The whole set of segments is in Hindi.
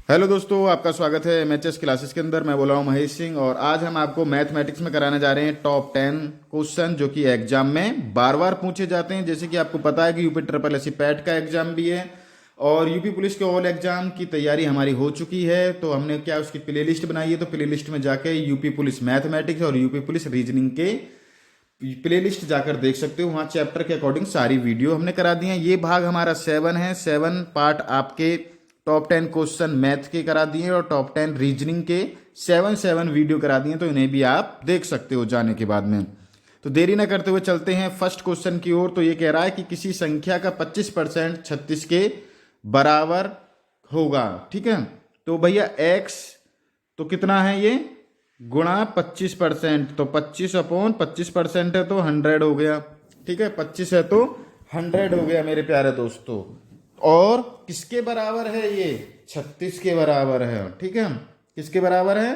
हेलो दोस्तों, आपका स्वागत है एमएचएस क्लासेस के अंदर। मैं बोल रहा हूँ महेश सिंह और आज हम आपको मैथमेटिक्स में कराने जा रहे हैं टॉप 10 क्वेश्चन जो कि एग्जाम में बार बार पूछे जाते हैं। जैसे कि आपको पता है कि यूपी ट्रिपल एससी पैट का एग्जाम भी है और यूपी पुलिस के ऑल एग्जाम की तैयारी हमारी हो चुकी है। तो हमने क्या उसकी प्ले लिस्ट बनाई है, तो प्ले लिस्ट में जाके यूपी पुलिस मैथमेटिक्स और यूपी पुलिस रीजनिंग के प्ले लिस्ट जाकर देख सकते हो। वहाँ चैप्टर के अकॉर्डिंग सारी वीडियो हमने करा दी है। ये भाग हमारा 7 है। 7 पार्ट आपके टॉप 10 क्वेश्चन मैथ के करा दिए और टॉप 10 रीजनिंग के 7 वीडियो करा दिए, तो इन्हें भी आप देख सकते हो जाने के बाद में। तो देरी न करते हुए चलते हैं फर्स्ट क्वेश्चन की ओर। तो ये कह रहा है कि किसी संख्या का 25% 36 के बराबर होगा। ठीक है, तो भैया x तो कितना है, ये गुणा 25%, तो 25/25% है तो 100 हो गया। ठीक है, 25 है तो 100 हो गया मेरे प्यारे दोस्तों। और किसके बराबर है, ये 36 के बराबर है। ठीक है, किसके बराबर है,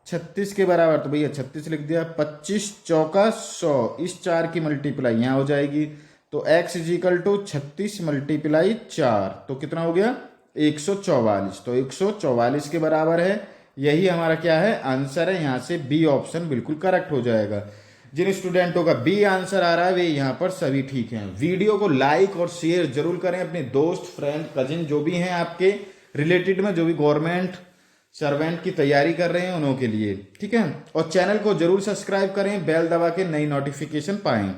36 के बराबर। तो भैया 36 लिख दिया। 25 चौका 100, इस 4 की मल्टीप्लाई यहाँ हो जाएगी। तो x इजिकल टू 36 मल्टीप्लाई 4, तो कितना हो गया 144। तो 144 के बराबर है। यही हमारा क्या है, आंसर है। यहाँ से बी ऑप्शन बिल्कुल करेक्ट हो जाएगा। जिन स्टूडेंटों का बी आंसर आ रहा है वे यहाँ पर सभी ठीक हैं। वीडियो को लाइक और शेयर जरूर करें अपने दोस्त, फ्रेंड, कजिन जो भी हैं आपके रिलेटेड में, जो भी गवर्नमेंट सर्वेंट की तैयारी कर रहे हैं उन्हों के लिए। ठीक है, और चैनल को जरूर सब्सक्राइब करें, बेल दबा के नई नोटिफिकेशन पाएं।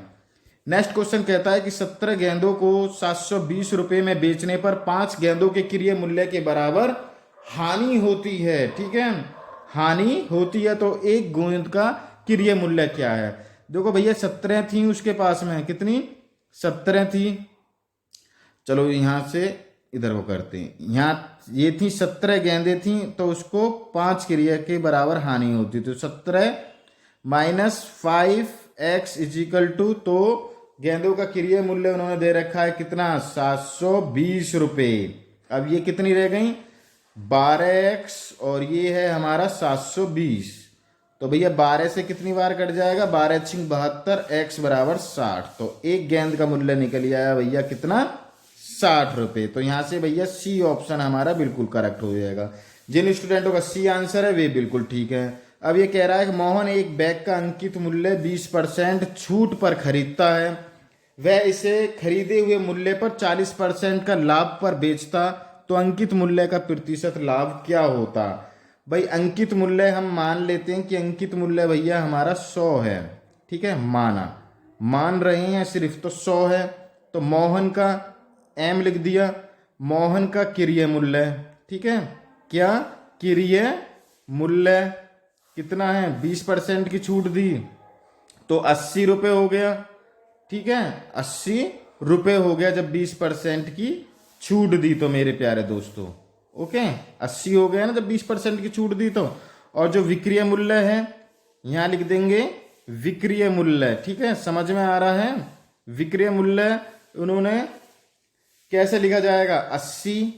नेक्स्ट क्वेश्चन कहता है कि 17 गेंदों को 720 रुपए में बेचने पर 5 गेंदों के क्रय मूल्य के बराबर हानि होती है। ठीक है, हानि होती है, तो एक गेंद का क्रय मूल्य क्या है। देखो भैया 17 थी उसके पास में, कितनी 17 थी। चलो यहां से इधर वो करते हैं। यहाँ ये थी 17 गेंदें थी, तो उसको 5 क्रय के बराबर हानि होती। तो 17 माइनस 5x इजिकल टू, तो गेंदों का क्रय मूल्य उन्होंने दे रखा है कितना, 720 रुपए। अब ये कितनी रह गई, 12x और ये है हमारा 720। तो भैया 12 से कितनी बार कट जाएगा, 12 छिंग 72, x बराबर 60। तो एक गेंद का मूल्य निकल आया भैया कितना, 60 रुपए। तो यहां से भैया सी ऑप्शन हमारा बिल्कुल करेक्ट हो जाएगा। जिन स्टूडेंटों का सी आंसर है वे बिल्कुल ठीक है। अब ये कह रहा है कि मोहन एक बैग का अंकित मूल्य 20% छूट पर खरीदता है। वह इसे खरीदे हुए मूल्य पर 40% का लाभ पर बेचता, तो अंकित मूल्य का प्रतिशत लाभ क्या होता। भाई अंकित मूल्य हम मान लेते हैं कि अंकित मूल्य भैया हमारा 100 है। ठीक है, मान रहे हैं सिर्फ, तो 100 है। तो मोहन का एम लिख दिया, मोहन का क्रय मूल्य। ठीक है, क्या क्रय मूल्य कितना है, 20% की छूट दी तो 80 रुपये हो गया। ठीक है, 80 रुपये हो गया जब 20% की छूट दी तो मेरे प्यारे दोस्तों। ओके, 80 हो गया ना जब 20% की छूट दी तो। और जो विक्रय मूल्य है यहां लिख देंगे विक्रय मूल्य। ठीक है, समझ में आ रहा है। विक्रय मूल्य उन्होंने कैसे लिखा जाएगा, 80,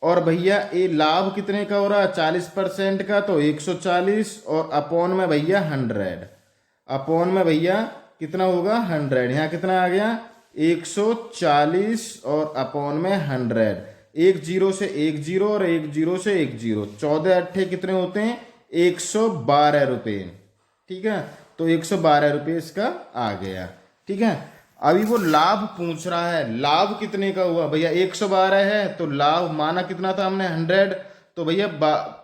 और भैया ये लाभ कितने का हो रहा है, 40% का, तो 140, और अपॉन में भैया 100, अपॉन में भैया कितना होगा 100। यहाँ कितना आ गया 140 और अपॉन में 100। एक जीरो से एक जीरो और एक जीरो से एक जीरो, 14 अट्ठे कितने होते हैं, 112 रुपये। ठीक है, तो 112 रुपये इसका आ गया। ठीक है, अभी वो लाभ पूछ रहा है, लाभ कितने का हुआ भैया, 112 है तो लाभ माना कितना था हमने 100, तो भैया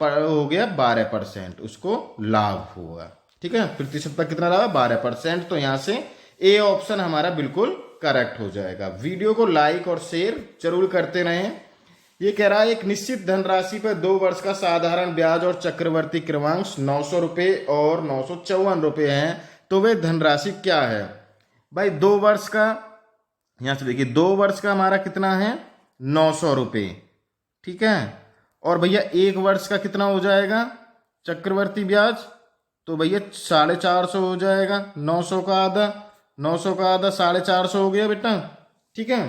हो गया 12%, उसको लाभ होगा। ठीक है, प्रतिशत कितना रहा 12%। तो यहां से ए ऑप्शन हमारा बिल्कुल करेक्ट हो जाएगा। वीडियो को लाइक और शेयर जरूर करते रहें। ये कह रहा है एक निश्चित धनराशि पर 2 वर्ष का साधारण ब्याज और चक्रवर्ती क्रमांक 900 रुपये और 954 रुपये हैं, तो वे धनराशि क्या है। भाई 2 वर्ष का, यहां से देखिए 2 वर्ष का हमारा कितना है 900 रुपये। ठीक है, और भैया 1 वर्ष का कितना हो जाएगा चक्रवर्ती ब्याज, तो भैया 450 हो जाएगा। 900 का आधा, 900 का आधा 450 हो गया बेटा। ठीक है,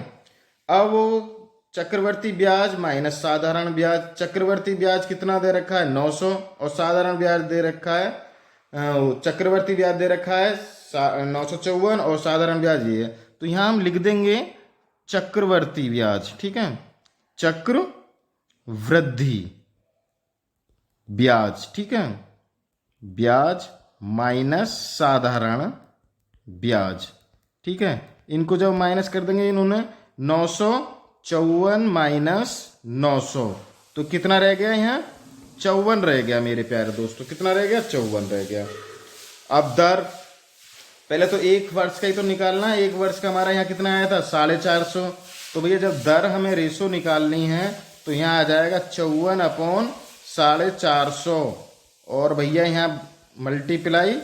अब चक्रवर्ती ब्याज माइनस साधारण ब्याज, चक्रवर्ती ब्याज कितना दे रखा है 900, और साधारण ब्याज दे रखा है, चक्रवर्ती ब्याज दे रखा है 954, और साधारण ब्याज ये है। तो यहां हम लिख देंगे चक्रवर्ती ब्याज। ठीक है, चक्र वृद्धि, ब्याज, ठीक है, ब्याज माइनस साधारण ब्याज, ठीक है। इनको जब माइनस कर देंगे इन्होंने 954 माइनस 900, तो कितना रह गया यहाँ 54 रह गया मेरे प्यारे दोस्तों, कितना रह गया 54 रह गया। अब दर पहले तो एक वर्ष का ही तो निकालना है, एक वर्ष का हमारा यहाँ कितना आया था 450, तो भैया जब दर हमें रेशो निकालनी है तो यहाँ आ जाएगा 54 अपॉन 450, और भैया यहाँ मल्टीप्लाई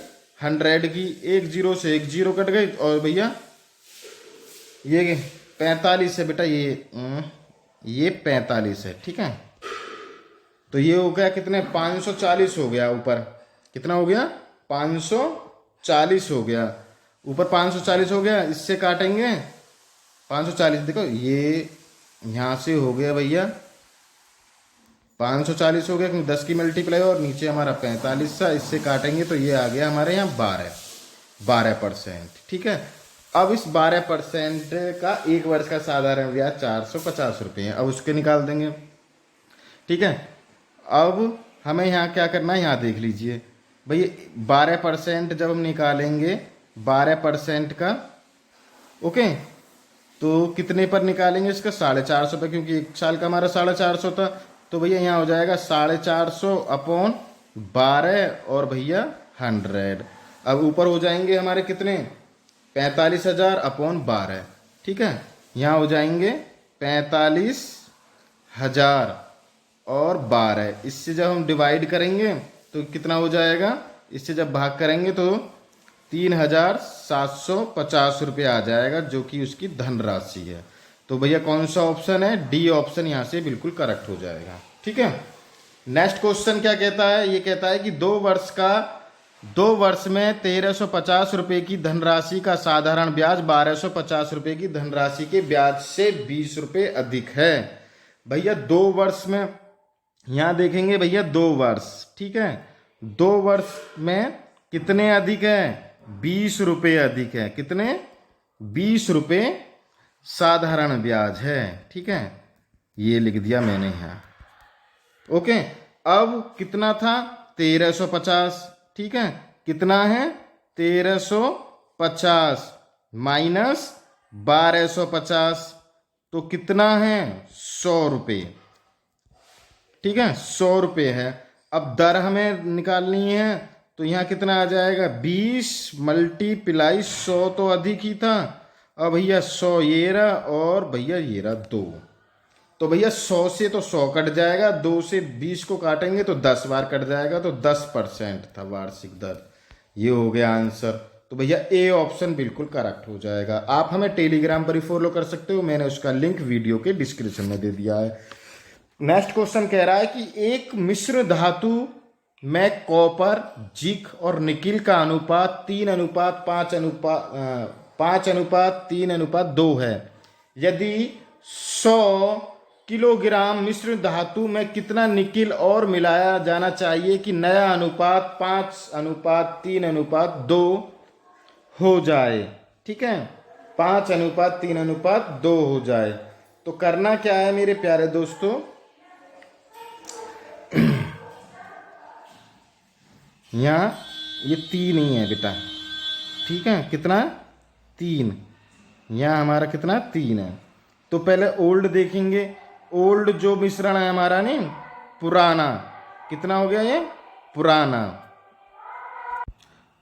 100 की, एक जीरो से एक जीरो कट गई, और भैया ये 45 है बेटा, ये 45 है, ठीक है। तो ये हो गया कितने 540 हो गया, ऊपर कितना हो गया 540 हो गया, ऊपर 540 हो गया, इससे काटेंगे 540, देखो ये यहाँ से हो गया भैया 540 हो गया क्योंकि 10 की मल्टीप्लाई और नीचे हमारा 45 था, इससे काटेंगे तो ये आ गया हमारे यहाँ 12%, ठीक है। अब इस 12% का एक वर्ष का साधारण ब्याज 450 रुपये है, अब उसके निकाल देंगे, ठीक है। अब हमें यहाँ क्या करना है, यहाँ देख लीजिए भैया 12% जब हम निकालेंगे 12% का, ओके, तो कितने पर निकालेंगे इसका 450 पर, क्योंकि एक साल का हमारा 450 था, तो भैया यहाँ हो जाएगा 450 अपॉन 12 और भैया 100। अब ऊपर हो जाएंगे हमारे कितने 45,000 अपॉन 12, ठीक है, यहाँ हो जाएंगे 45,000 और 12, इससे जब हम डिवाइड करेंगे तो कितना हो जाएगा, इससे जब भाग करेंगे तो 3,750 रुपये आ जाएगा, जो कि उसकी धनराशि है। तो भैया कौन सा ऑप्शन है, डी ऑप्शन यहाँ से बिल्कुल करेक्ट हो जाएगा, ठीक है। नेक्स्ट क्वेश्चन क्या कहता है, ये कहता है कि 2 वर्ष में 1,350 रुपये की धनराशि का साधारण ब्याज 1,250 रुपये की धनराशि के ब्याज से 20 रुपये अधिक है। भैया 2 वर्ष में, यहाँ देखेंगे भैया 2 वर्ष, ठीक है, 2 वर्ष में कितने अधिक है 20 रुपये अधिक है, कितने 20 रुपये साधारण ब्याज है, ठीक है, ये लिख दिया मैंने यहाँ, ओके। अब कितना था 1,350, ठीक है, कितना है 1,350 माइनस 1,250, तो कितना है 100 रुपये, ठीक है, 100 रुपये है। अब दर हमें निकालनी है, तो यहाँ कितना आ जाएगा 20 मल्टीप्लाई 100, तो अधिक ही था, अब भैया 100 ये रहा और भैया ये रहा 2, तो भैया 100 से तो 100 कट जाएगा, 2 से 20 को काटेंगे तो 10 बार कट जाएगा, तो 10% था वार्षिक दर, ये हो गया आंसर। तो भैया ए ऑप्शन बिल्कुल करेक्ट हो जाएगा। आप हमें टेलीग्राम पर ही फॉलो कर सकते हो, मैंने उसका लिंक वीडियो के डिस्क्रिप्शन में दे दिया है। नेक्स्ट क्वेश्चन कह रहा है कि एक मिश्र धातु में कॉपर, जिंक और निकिल का अनुपात 3:5:3:2 है। यदि 100 किलोग्राम मिश्र धातु में कितना निकिल और मिलाया जाना चाहिए कि नया अनुपात 5:3:2 हो जाए, ठीक है, 5:3:2 हो जाए। तो करना क्या है मेरे प्यारे दोस्तों, यहाँ ये 3 ही है बेटा, ठीक है, कितना 3, यहाँ हमारा कितना 3 है। तो पहले ओल्ड देखेंगे, ओल्ड जो मिश्रण है हमारा नहीं पुराना, कितना हो गया ये पुराना,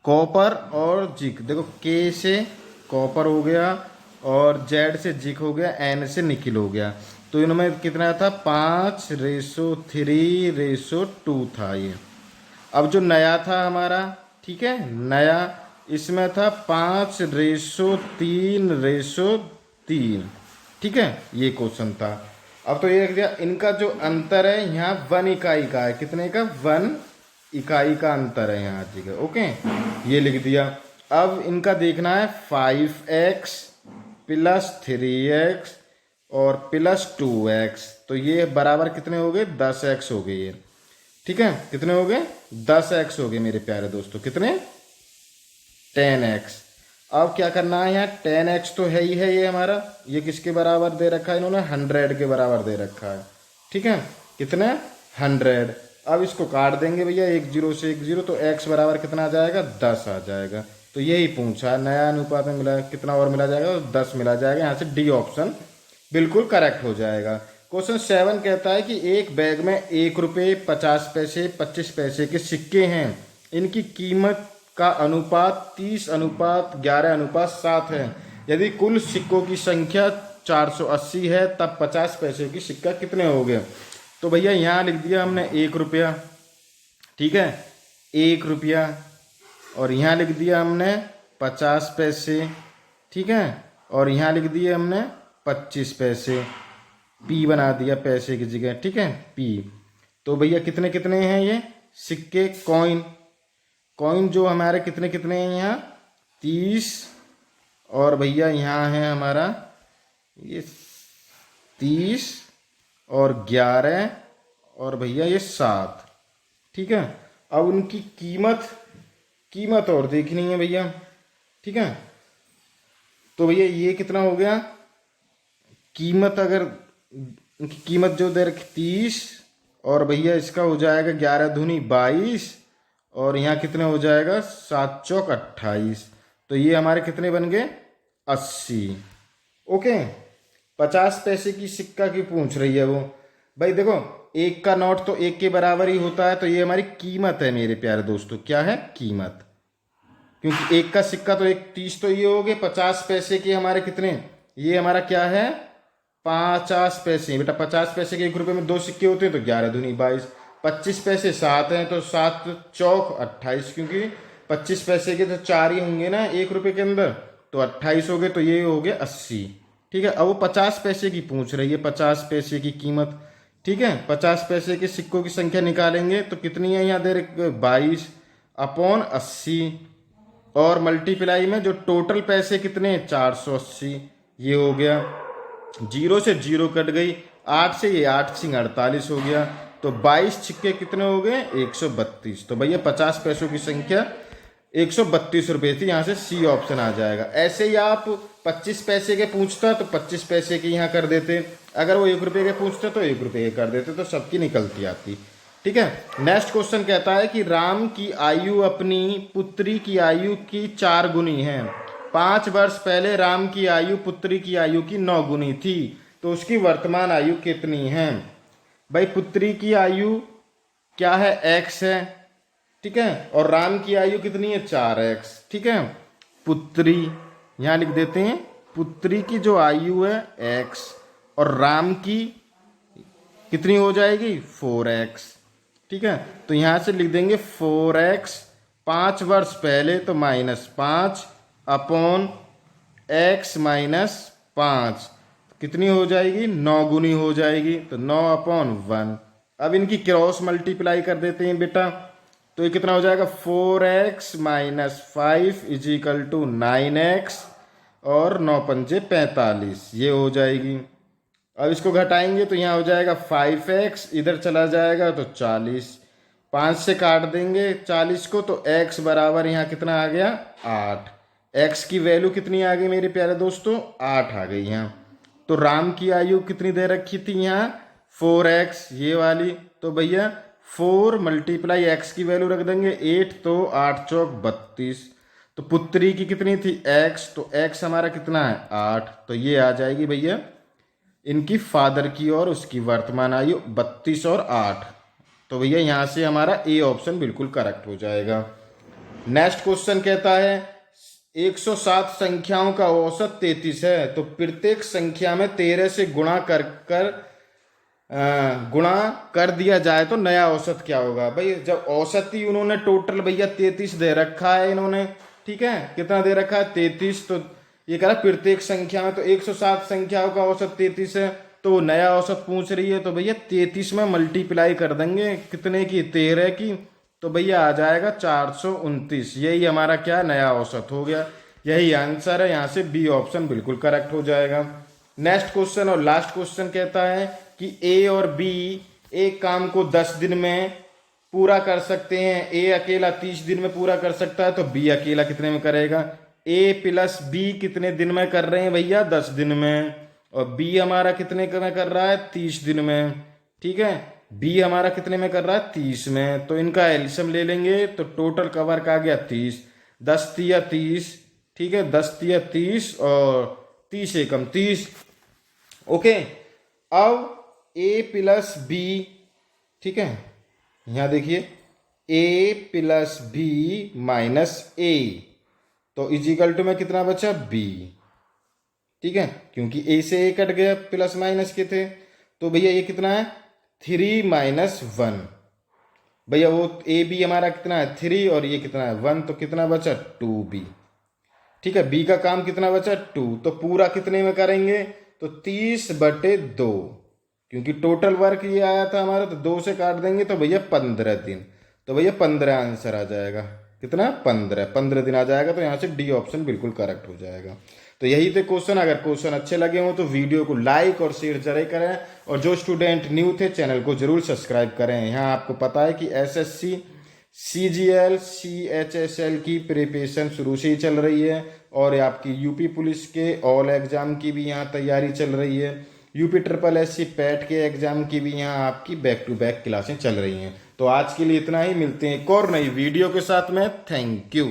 कॉपर और जिंक, देखो के से कॉपर हो गया और जेड से जिंक हो गया, एन से निकिल हो गया, तो इनमें कितना था 5:3:2 था ये। अब जो नया था हमारा, ठीक है, नया इसमें था 5:3:3, ठीक है, ये क्वेश्चन था। अब तो ये दिया, इनका जो अंतर है यहाँ 1 इकाई का है, कितने का 1 इकाई का अंतर है यहाँ, ठीक है, ओके, ये लिख दिया। अब इनका देखना है 5x + 3x और +2x, तो ये बराबर कितने हो गए 10x हो गए ये, ठीक है, कितने हो गए 10x हो गए मेरे प्यारे दोस्तों, कितने 10x। अब क्या करना है, यहाँ 10x तो है ही है ये हमारा, ये किसके बराबर दे रखा है इन्होंने 100 के बराबर दे रखा है, ठीक है, कितने 100। अब इसको काट देंगे भैया, 1 0 से 1 0, तो x बराबर कितना आ जाएगा, 10 आ जाएगा। तो यही पूछा, नया अनुपात में मिला कितना और मिला जाएगा, 10 मिला जाएगा। यहाँ से डी ऑप्शन बिल्कुल करेक्ट हो जाएगा। क्वेश्चन 7 कहता है कि एक बैग में 1 रुपये 50 पैसे 25 पैसे के सिक्के हैं, इनकी कीमत का अनुपात 30:11:7 है। यदि कुल सिक्कों की संख्या 480 है तब 50 पैसे की सिक्का कितने हो गए। तो भैया यहाँ लिख दिया हमने 1 रुपया, ठीक है, 1 रुपया, और यहाँ लिख दिया हमने 50 पैसे, ठीक है, और यहाँ लिख दिए हमने 25 पैसे, पी बना दिया पैसे की जगह, ठीक है, पी। तो भैया कितने कितने हैं ये सिक्के, कॉइन जो हमारे कितने कितने हैं यहाँ 30, और भैया यहाँ है हमारा ये 30 और 11 और भैया ये 7, ठीक है। अब उनकी कीमत और देखनी है भैया, ठीक है। तो भैया ये कितना हो गया, कीमत अगर इनकी कीमत जो दे रखी 30, और भैया इसका हो जाएगा 11 दूनी 22, और यहाँ कितने हो जाएगा 7 चौक 28। तो ये हमारे कितने बन गए 80। ओके, 50 पैसे की सिक्का की पूछ रही है वो। भाई देखो, 1 का नोट तो 1 के बराबर ही होता है, तो ये हमारी कीमत है मेरे प्यारे दोस्तों। क्या है, कीमत, क्योंकि 1 का सिक्का तो 30 तो ये हो गए, 50 पैसे के हमारे कितने, ये हमारा क्या है 50 पैसे। बेटा 50 पैसे के 1 रुपये में 2 सिक्के होते हैं, तो 11 दूनी 22, 25 पैसे 7 हैं, तो 7 चौक 28, क्योंकि 25 पैसे के तो 4 ही होंगे ना 1 रुपये के अंदर, तो 28 हो गए, तो ये हो गए 80, ठीक है। अब वो 50 पैसे की पूछ रही है, 50 पैसे की कीमत, ठीक है। 50 पैसे के सिक्कों की संख्या निकालेंगे तो कितनी है, यहाँ दे 22/80, और मल्टीप्लाई में जो टोटल पैसे कितने 480, ये हो गया। 0 से 0 कट गई, 8 से ये 8 सिंह 48 हो गया, तो 22 छिक्के कितने हो गए 132। तो भैया 50 पैसों की संख्या 132 रुपये थी, यहाँ से सी ऑप्शन आ जाएगा। ऐसे ही आप 25 पैसे के पूछता तो 25 पैसे के यहाँ कर देते, अगर वो 1 रुपये के पूछते तो 1 रुपये के कर देते, तो सबकी निकलती आती, ठीक है। नेक्स्ट क्वेश्चन कहता है कि राम की आयु अपनी पुत्री की आयु की 4 गुनी है। 5 वर्ष पहले राम की आयु पुत्री की आयु की 9 गुनी थी, तो उसकी वर्तमान आयु कितनी है। भाई पुत्री की आयु क्या है, x है, ठीक है, और राम की आयु कितनी है 4x, ठीक है। पुत्री यहाँ लिख देते हैं, पुत्री की जो आयु है x, और राम की कितनी हो जाएगी 4x, ठीक है। तो यहाँ से लिख देंगे 4x, 5 वर्ष पहले तो -5/x -5 कितनी हो जाएगी 9 गुनी हो जाएगी, तो 9/1। अब इनकी क्रॉस मल्टीप्लाई कर देते हैं बेटा, तो ये कितना हो जाएगा 4x -5 = 9x, और 9 पंजे 45, ये हो जाएगी। अब इसको घटाएंगे तो यहाँ हो जाएगा 5x, इधर चला जाएगा तो 40, 5 से काट देंगे 40 को, तो x बराबर यहाँ कितना आ गया 8। x की वैल्यू कितनी आ गई मेरे प्यारे दोस्तों 8 आ गई यहाँ। तो राम की आयु कितनी दे रखी थी यहाँ 4x, ये वाली, तो भैया 4 × x की वैल्यू रख देंगे 8, तो 8 चौक 32। तो पुत्री की कितनी थी x, तो x हमारा कितना है 8, तो ये आ जाएगी भैया इनकी फादर की और उसकी वर्तमान आयु 32 और 8। तो भैया यहाँ से हमारा ए ऑप्शन बिल्कुल करेक्ट हो जाएगा। नेक्स्ट क्वेश्चन कहता है 107 संख्याओं का औसत 33 है, तो प्रत्येक संख्या में 13 से गुणा कर दिया जाए तो नया औसत क्या होगा। भाई जब औसत ही उन्होंने टोटल भैया 33 दे रखा है इन्होंने, ठीक है, कितना दे रखा है 33, तो ये कह रहा प्रत्येक संख्या में, तो 107 संख्याओं का औसत 33 है, तो नया औसत पूछ रही है, तो भैया 33 में मल्टीप्लाई कर देंगे कितने की 13 की, तो भैया आ जाएगा 429। यही हमारा क्या नया औसत हो गया, यही आंसर है। यहाँ से बी ऑप्शन बिल्कुल करेक्ट हो जाएगा। नेक्स्ट क्वेश्चन और लास्ट क्वेश्चन कहता है कि ए और बी एक काम को 10 दिन में पूरा कर सकते हैं। ए अकेला 30 दिन में पूरा कर सकता है, तो बी अकेला कितने में करेगा। ए प्लस बी कितने दिन में कर रहे हैं भैया 10 दिन में, और बी हमारा कितने में कर रहा है 30 दिन में, ठीक है। बी हमारा कितने में कर रहा है 30 में, तो इनका एलसीएम ले लेंगे तो टोटल का वर्क आ गया 30, 10 तिया 30, ठीक है 10 तिया 30 और 30 एकम 30। ओके, अब ए प्लस बी, ठीक है यहां देखिए ए प्लस बी माइनस ए, तो इजिकल टू में कितना बचा बी, ठीक है क्योंकि ए से ए कट गया, प्लस माइनस के थे, तो भैया ये कितना है 3 - 1, भैया वो ए बी हमारा कितना है 3 और ये कितना है 1, तो कितना बचा 2b, ठीक है बी का काम कितना बचा 2, तो पूरा कितने में करेंगे तो 30/2, क्योंकि टोटल वर्क ये आया था हमारा, तो 2 से काट देंगे तो भैया 15 दिन, तो भैया 15 आंसर आ जाएगा, कितना 15 दिन आ जाएगा, तो यहाँ से डी ऑप्शन बिल्कुल करेक्ट हो जाएगा। तो यही थे क्वेश्चन। अगर क्वेश्चन अच्छे लगे हो तो वीडियो को लाइक और शेयर जरूर करें, और जो स्टूडेंट न्यू थे चैनल को जरूर सब्सक्राइब करें। यहाँ आपको पता है कि एसएससी CGL CHSL की प्रिपरेशन शुरू से ही चल रही है, और आपकी यूपी पुलिस के ऑल एग्जाम की भी यहाँ तैयारी चल रही है, यूपी SSS पैट के एग्जाम की भी यहाँ आपकी बैक टू बैक क्लासें चल रही हैं। तो आज के लिए इतना ही, मिलते हैं एक और नई वीडियो के साथ में। Thank you.